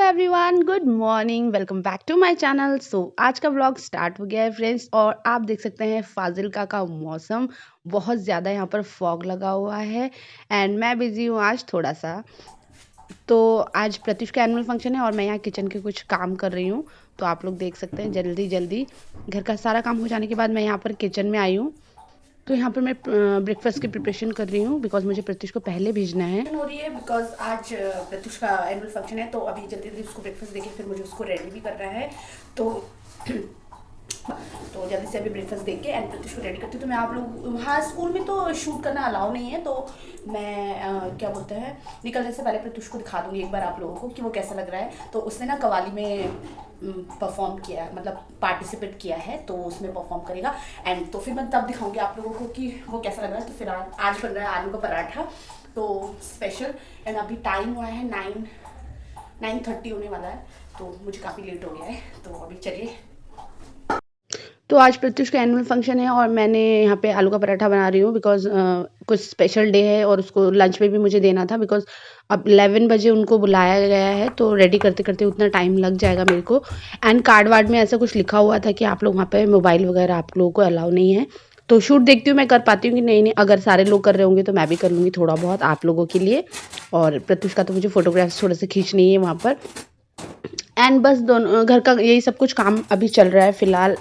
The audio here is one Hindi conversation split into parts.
Everyone, good morning. Welcome back to my channel. आज का व्लॉग स्टार्ट हो गया है फ्रेंड्स, और आप देख सकते हैं फाजिल्का का मौसम बहुत ज़्यादा यहाँ पर फॉग लगा हुआ है। एंड मैं बिज़ी हूँ आज थोड़ा सा। तो आज प्रत्युष का एनुअल फंक्शन है और मैं यहाँ किचन के कुछ काम कर रही हूँ। तो आप लोग देख सकते हैं जल्दी जल्दी घर का सारा काम हो जाने के बाद मैं यहाँ पर किचन में आई हूँ। तो यहाँ पर मैं ब्रेकफास्ट की प्रिपरेशन कर रही हूँ बिकॉज मुझे प्रत्युष को पहले भेजना है। हो रही है बिकॉज आज प्रत्युष का एनुअल फंक्शन है, तो अभी जल्दी जल्दी उसको ब्रेकफास्ट देके फिर मुझे उसको रेडी भी करना है। तो तो जल्दी से अभी ब्रेकफास्ट दे के एंड प्रत्युष को रेडी करती हूँ। तो मैं आप लोग, हाँ स्कूल में तो शूट करना अलाउ नहीं है, तो मैं क्या बोलते हैं, निकलने से पहले प्रत्युष को दिखा दूँगी एक बार आप लोगों को कि वो कैसा लग रहा है। तो उसने ना कवाली में परफॉर्म किया है, मतलब पार्टिसिपेट किया है, तो उसमें परफॉर्म करेगा। एंड तो फिर मैं तब दिखाऊंगी आप लोगों को कि वो कैसा लग रहा है। तो फिर आज बन रहा है आलू का पराठा, तो स्पेशल। एंड अभी टाइम हुआ है 9:30 होने वाला है, तो मुझे काफ़ी लेट हो गया है। तो अभी चलिए। तो आज प्रत्युष का एनुअल फंक्शन है और मैंने यहाँ पे आलू का पराठा बना रही हूँ बिकॉज कुछ स्पेशल डे है और उसको लंच में भी मुझे देना था। बिकॉज अब 11 बजे उनको बुलाया गया है, तो रेडी करते करते उतना टाइम लग जाएगा मेरे को। एंड कार्ड वार्ड में ऐसा कुछ लिखा हुआ था कि आप लोग वहाँ पे मोबाइल वगैरह आप लोगों को अलाउ नहीं है। तो शूट देखती हूँ मैं कर पाती हूँ कि नहीं। अगर सारे लोग कर रहे होंगे तो मैं भी कर लूँगी थोड़ा बहुत आप लोगों के लिए। और प्रत्युष का तो मुझे फोटोग्राफ्स थोड़े से खींचनी है वहाँ पर। एंड बस दोनों घर का यही सब कुछ काम अभी चल रहा है फ़िलहाल।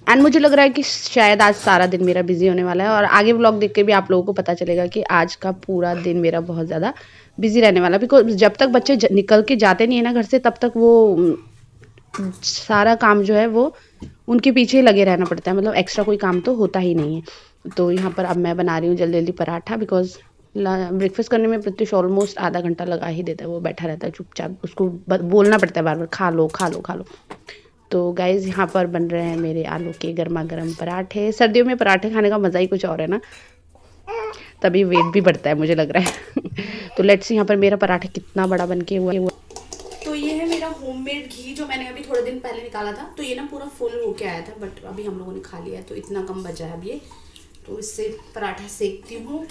एंड मुझे लग रहा है कि शायद आज सारा दिन मेरा बिजी होने वाला है, और आगे व्लॉग देख के भी आप लोगों को पता चलेगा कि आज का पूरा दिन मेरा बहुत ज़्यादा बिजी रहने वाला है। बिकॉज जब तक बच्चे निकल के जाते नहीं है ना घर से, तब तक वो सारा काम जो है वो उनके पीछे ही लगे रहना पड़ता है। मतलब एक्स्ट्रा कोई काम तो होता ही नहीं है। तो यहाँ पर अब मैं बना रही हूँ जल्दी जल्दी पराठा बिकॉज ब्रेकफास्ट करने में प्रत्युष ऑलमोस्ट आधा घंटा लगा ही देता है। वो बैठा रहता है चुपचाप, उसको बोलना पड़ता है बार बार खा लो खा लो खा लो। तो गाइज़ यहाँ पर बन रहे हैं मेरे आलू के गर्मा गर्म पराठे। सर्दियों में पराठे खाने का मज़ा ही कुछ और है ना, तभी वेट भी बढ़ता है मुझे लग रहा है। तो लेट्स यहाँ पर मेरा पराठा कितना बड़ा बन के हुआ है। तो ये है मेरा होममेड घी जो मैंने अभी थोड़े दिन पहले निकाला था। तो ये ना पूरा फुल होके आया था, बट अभी हम लोगों ने खा लिया है, तो इतना कम बचा है अब ये। तो इससे पराठा सेकती हूँ।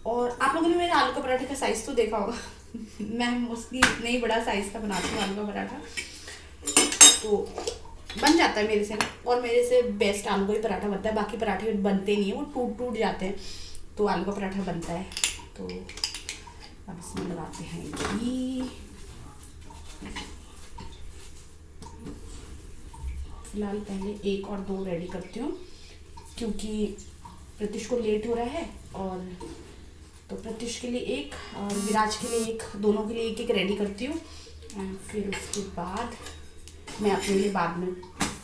और आप लोगों ने मेरे आलू का पराठे का साइज़ तो देखा होगा। मैं मोस्टली इतना ही बड़ा साइज़ का बनाती हूँ आलू का पराठा, तो बन जाता है मेरे से ना। और मेरे से बेस्ट आलू का ही पराठा बनता है, बाकी पराठे बनते नहीं है, वो टूट टूट जाते हैं। तो आलू का पराठा बनता है। तो अब इसमें लगाते हैं घी। फिलहाल पहले 1 और 2 रेडी करती हूँ, क्योंकि प्रत्युष को लेट हो रहा है। और तो प्रत्युष के लिए 1 और विराज के लिए 1, दोनों के लिए 1 रेडी करती हूँ। एंड फिर उसके बाद मैं अपने लिए बाद में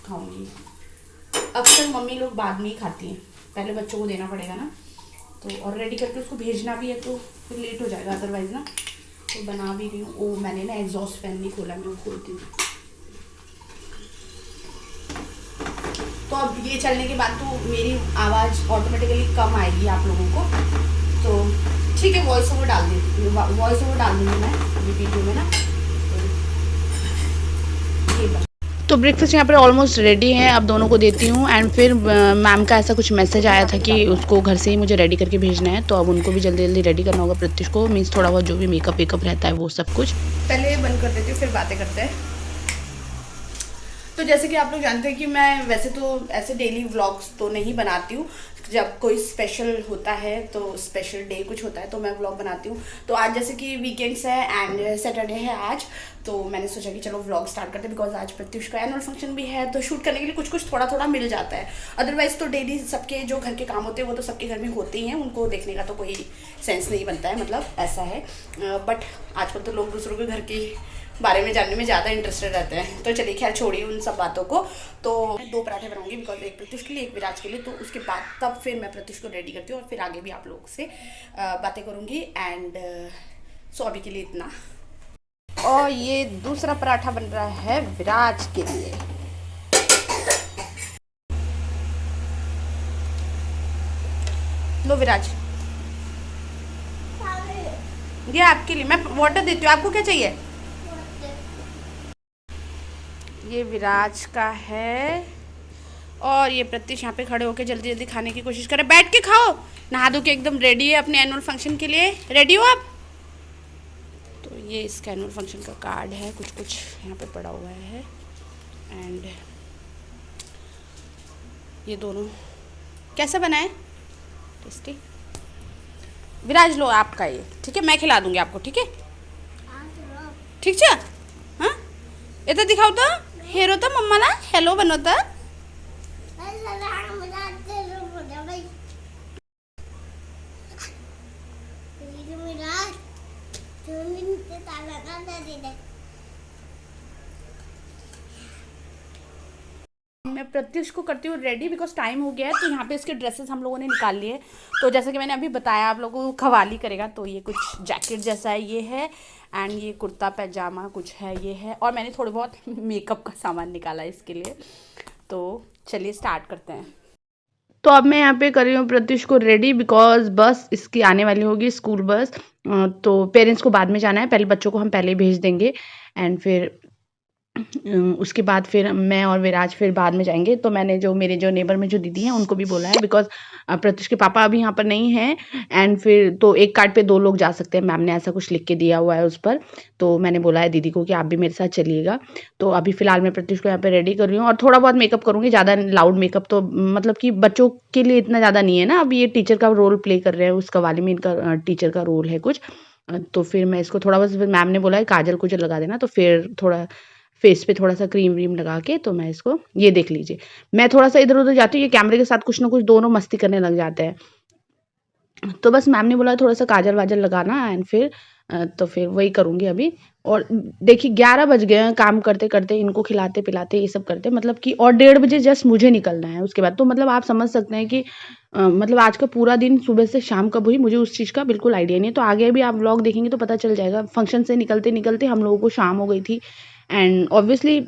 खाऊंगी। अक्सर मम्मी लोग बाद में ही खाती हैं, पहले बच्चों को देना पड़ेगा ना। तो और रेडी करके उसको भेजना भी है, तो फिर लेट हो जाएगा अदरवाइज़ ना। तो बना भी रही हूँ। ओ मैंने ना एग्जॉस्ट फैन नहीं खोला, मैं वो खोलती हूँ। तो अब ये चलने के बाद तो मेरी आवाज़ ऑटोमेटिकली कम आएगी आप लोगों को, तो ठीक है वॉइस ओवर डाल दूँगी मैं अभी वीडियो में ना। तो ये तो ब्रेकफास्ट यहाँ पर ऑलमोस्ट रेडी है, अब दोनों को देती हूँ। एंड फिर मैम का ऐसा कुछ मैसेज आया था कि उसको घर से ही मुझे रेडी करके भेजना है, तो अब उनको भी जल्दी जल्दी रेडी करना होगा प्रत्युष को। मीन्स थोड़ा बहुत जो भी मेकअप वेकअप रहता है वो सब कुछ। पहले बंद कर देती हूँ, फिर बातें करते हैं। तो जैसे कि आप लोग जानते हैं कि मैं वैसे तो ऐसे डेली व्लॉग्स तो नहीं बनाती हूँ। जब कोई स्पेशल होता है, तो स्पेशल डे कुछ होता है, तो मैं व्लॉग बनाती हूँ। तो आज जैसे कि वीकेंड्स है एंड सैटरडे है आज, तो मैंने सोचा कि चलो व्लॉग स्टार्ट करते हैं। बिकॉज आज प्रत्युष का एनुअल फंक्शन भी है, तो शूट करने के लिए कुछ कुछ थोड़ा थोड़ा मिल जाता है। अदरवाइज़ तो डेली सबके जो घर के काम होते हैं वो तो सबके घर में होते ही हैं, उनको देखने का तो कोई सेंस नहीं बनता है, मतलब ऐसा है। बट आजकल तो लोग दूसरों के घर के बारे में जानने में ज़्यादा इंटरेस्टेड रहते हैं। तो चलिए खैर छोड़िए उन सब बातों को। तो 2 पराठे बनाऊंगी बिकॉज 1 प्रत्युष के लिए 1 विराज के लिए। तो उसके बाद तब फिर मैं प्रत्युष को रेडी करती हूँ और फिर आगे भी आप लोगों से बातें करूँगी। एंड सो अभी के लिए इतना। और ये दूसरा पराठा बन रहा है विराज के लिए। लो विराज, ये आपके लिए। मैं वाटर देती हूँ, आपको क्या चाहिए? ये विराज का है। और ये प्रत्युष यहाँ पे खड़े होकर जल्दी जल्दी खाने की कोशिश करे। बैठ के खाओ, नहा धो के एकदम रेडी है अपने एनुअल फंक्शन के लिए। रेडी हो आप? तो ये इसका एनुअल फंक्शन का कार्ड है, कुछ कुछ यहाँ पे पड़ा हुआ है। एंड ये दोनों कैसा बना है? टेस्टी। विराज लो आपका ये, ठीक है, मैं खिला दूंगी आपको, ठीक है? ठीक है। हाँ ये तो दिखाओ तो, हेरो तो मम्मा ना हेलो बनो तो। मैं प्रत्युष को करती हूँ रेडी बिकॉज टाइम हो गया है। तो यहाँ पे इसके ड्रेसेस हम लोगों ने निकाल लिए। तो जैसे कि मैंने अभी बताया आप लोगों को कवाली करेगा, तो ये कुछ जैकेट जैसा है ये है, एंड ये कुर्ता पैजामा कुछ है ये है, और मैंने थोड़े बहुत मेकअप का सामान निकाला है इसके लिए। तो चलिए स्टार्ट करते हैं। तो अब मैं यहाँ पे कर रही हूँ प्रत्युष को रेडी बिकॉज बस इसकी आने वाली होगी, स्कूल बस। तो पेरेंट्स को बाद में जाना है, पहले बच्चों को हम पहले ही भेज देंगे एंड फिर उसके बाद फिर मैं और विराज फिर बाद में जाएंगे। तो मैंने जो मेरे जो नेबर में जो दीदी हैं उनको भी बोला है बिकॉज प्रत्युष के पापा अभी यहाँ पर नहीं हैं, एंड फिर तो एक कार्ड पे 2 लोग जा सकते हैं, मैम ने ऐसा कुछ लिख के दिया हुआ है उस पर। तो मैंने बोला है दीदी को कि आप भी मेरे साथ चलिएगा। तो अभी फ़िलहाल मैं प्रत्युष को यहाँ पे रेडी कर रही हूँ और थोड़ा बहुत मेकअप करूँगी, ज़्यादा लाउड मेकअप तो मतलब कि बच्चों के लिए इतना ज़्यादा नहीं है ना। अब ये टीचर का रोल प्ले कर रहे हैं, उस कव्वाली में इनका टीचर का रोल है कुछ। तो फिर मैं इसको थोड़ा बहुत, मैम ने बोला है काजल कुजल लगा देना, तो फिर थोड़ा फेस पे थोड़ा सा क्रीम व्रीम लगा के, तो मैं इसको, ये देख लीजिए मैं थोड़ा सा इधर उधर जाती हूँ, ये कैमरे के साथ कुछ ना कुछ दोनों मस्ती करने लग जाते हैं। तो बस मैम ने बोला थोड़ा सा काजल वाजल लगाना, एंड फिर तो फिर वही करूँगी अभी। और देखिए 11 बज गए हैं काम करते करते, इनको खिलाते पिलाते ये सब करते, मतलब कि और 1:30 बजे जस्ट मुझे निकलना है उसके बाद। तो मतलब आप समझ सकते हैं कि मतलब आज का पूरा दिन सुबह से शाम कब हुई मुझे उस चीज़ का बिल्कुल आइडिया नहीं है। तो आगे भी आप व्लॉग देखेंगे तो पता चल जाएगा। फंक्शन से निकलते निकलते हम लोगों को शाम हो गई थी, एंड ऑब्वियसली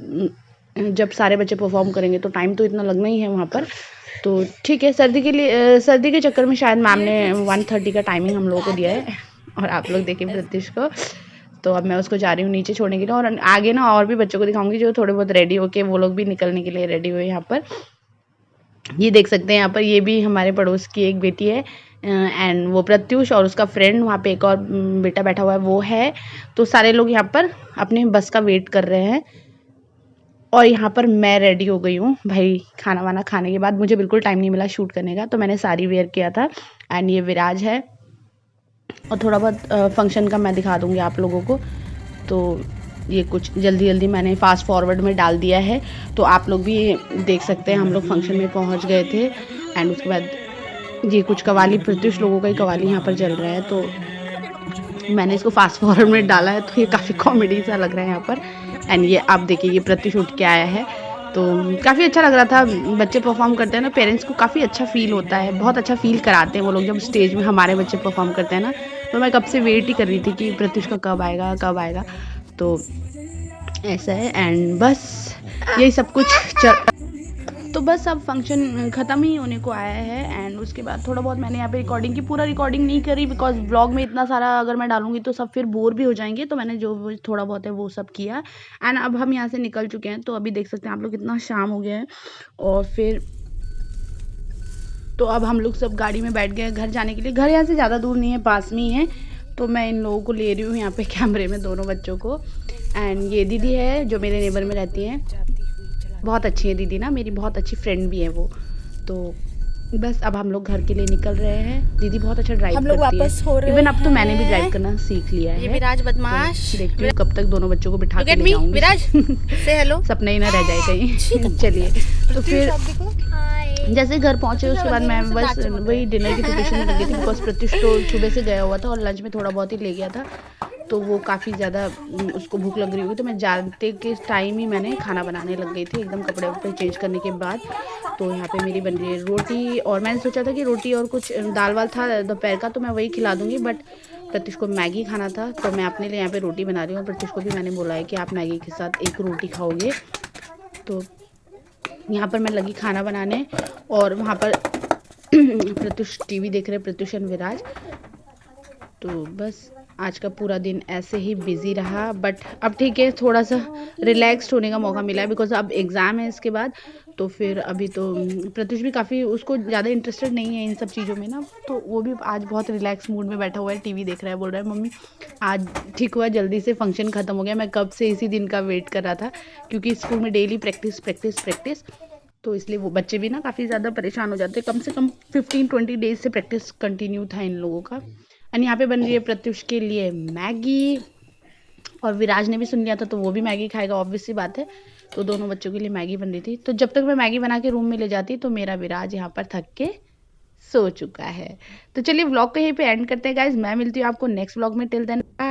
जब सारे बच्चे परफॉर्म करेंगे तो टाइम तो इतना लगना ही है वहाँ पर। तो ठीक है, सर्दी के लिए सर्दी के चक्कर में शायद मैम ने 1:30 का टाइमिंग हम लोगों को दिया है। और आप लोग देखें प्रत्युष को। तो अब मैं उसको जा रही हूँ नीचे छोड़ने के लिए, और आगे ना और भी बच्चों को दिखाऊंगी जो थोड़े बहुत रेडी होके वो लोग भी निकलने के लिए रेडी हुए यहाँ पर। ये देख सकते हैं यहाँ पर, ये भी हमारे पड़ोस की एक बेटी है, एंड वो प्रत्युष और उसका फ्रेंड, वहाँ पे एक और बेटा बैठा हुआ है वो है। तो सारे लोग यहाँ पर अपने बस का वेट कर रहे हैं, और यहाँ पर मैं रेडी हो गई हूँ भाई। खाना वाना खाने के बाद मुझे बिल्कुल टाइम नहीं मिला शूट करने का, तो मैंने साड़ी वेयर किया था। एंड ये विराज है, और थोड़ा बहुत फंक्शन का मैं दिखा दूँगी आप लोगों को। तो ये कुछ जल्दी जल्दी मैंने फास्ट फॉरवर्ड में डाल दिया है, तो आप लोग भी देख सकते हैं। हम लोग फंक्शन में पहुंच गए थे, एंड उसके बाद ये कुछ कवाली, प्रत्युष लोगों का ही कवाली यहाँ पर चल रहा है, तो मैंने इसको फास्ट फॉरवर्ड में डाला है। तो ये काफ़ी कॉमेडी सा लग रहा है यहाँ पर। एंड ये आप देखिए, ये प्रत्युष उठ के आया है, तो काफ़ी अच्छा लग रहा था। बच्चे परफॉर्म करते हैं ना, पेरेंट्स को काफ़ी अच्छा फील होता है, बहुत अच्छा फील कराते हैं वो लोग जब स्टेज में हमारे बच्चे परफॉर्म करते हैं ना। तो मैं कब से वेट ही कर रही थी कि प्रत्युष का कब आएगा कब आएगा। तो ऐसा है, एंड बस यही सब कुछ तो बस अब फंक्शन ख़त्म ही होने को आया है। एंड उसके बाद थोड़ा बहुत मैंने यहाँ पे रिकॉर्डिंग की, पूरा रिकॉर्डिंग नहीं करी बिकॉज व्लॉग में इतना सारा अगर मैं डालूंगी तो सब फिर बोर भी हो जाएंगे। तो मैंने जो थोड़ा बहुत है वो सब किया, एंड अब हम यहाँ से निकल चुके हैं। तो अभी देख सकते हैं आप लोग कितना शाम हो गया है, और फिर तो अब हम लोग सब गाड़ी में बैठ गए घर जाने के लिए। घर यहाँ से ज़्यादा दूर नहीं है, पास में ही है। तो मैं इन लोगों को ले रही हूँ यहाँ पे कैमरे में, दोनों बच्चों को। एंड ये दीदी है जो मेरे नेबर में रहती है, बहुत अच्छी है दीदी ना, मेरी बहुत अच्छी फ्रेंड भी है वो। तो बस अब हम लोग घर के लिए निकल रहे हैं। दीदी बहुत अच्छा ड्राइव करती है, वापस हो रहे हैं। इवन अब तो मैंने भी ड्राइव करना सीख लिया है। ये विराज बदमाश, तो देखती हूँ कब तक दोनों बच्चों को बिठा के ले जाऊंगी। विराज से हेलो, सपना ही ना रह जाए कहीं। चलिए, तो फिर जैसे घर पहुंचे उसके बाद मैं बस वही डिनर की प्रिपरेशन में लगी थी बिकॉज प्रत्युष तो सुबह से गया हुआ था और लंच में थोड़ा बहुत ही ले गया था, तो वो काफ़ी ज़्यादा उसको भूख लग रही होगी। तो मैं जानते के टाइम ही मैंने खाना बनाने लग गई थी, एकदम कपड़े वपड़े चेंज करने के बाद। तो यहाँ पे मेरी बन रही है रोटी, और मैंने सोचा था कि रोटी और कुछ दाल वाल था दोपहर का, तो मैं वही खिला दूँगी, बट प्रत्युष को मैगी खाना था तो मैं अपने लिए यहाँ पे रोटी बना रही हूँ। प्रत्युष को भी मैंने बोला है कि आप मैगी के साथ एक रोटी खाओगे। तो यहाँ पर मैं लगी खाना बनाने, और वहाँ पर प्रत्युष टीवी देख रहे, प्रत्युष एंड विराज। तो बस आज का पूरा दिन ऐसे ही बिजी रहा, बट अब ठीक है, थोड़ा सा रिलैक्स्ड होने का मौका मिला है बिकॉज अब एग्ज़ाम है इसके बाद। तो फिर अभी तो प्रत्युष भी काफ़ी, उसको ज़्यादा इंटरेस्टेड नहीं है इन सब चीज़ों में ना, तो वो भी आज बहुत रिलैक्स मूड में बैठा हुआ है, टीवी देख रहा है, बोल रहा है मम्मी आज ठीक हुआ, जल्दी से फंक्शन ख़त्म हो गया। मैं कब से इसी दिन का वेट कर रहा था, क्योंकि स्कूल में डेली प्रैक्टिस प्रैक्टिस प्रैक्टिस, तो इसलिए वो बच्चे भी ना काफ़ी ज़्यादा परेशान हो जाते हैं। कम से कम 15-20 डेज से प्रैक्टिस कंटिन्यू था इन लोगों का। एंड यहाँ पे बन रही है प्रत्युष के लिए मैगी, और विराज ने भी सुन लिया था तो वो भी मैगी खाएगा, ऑब्वियस सी बात है। तो दोनों बच्चों के लिए मैगी बन रही थी। तो जब तक मैं मैगी बना के रूम में ले जाती तो मेरा विराज यहाँ पर थक के सो चुका है। तो चलिए व्लॉग को यहीं पे एंड करते हैं गाइज। मैं मिलती हूँ आपको नेक्स्ट व्लॉग में। Till then bye.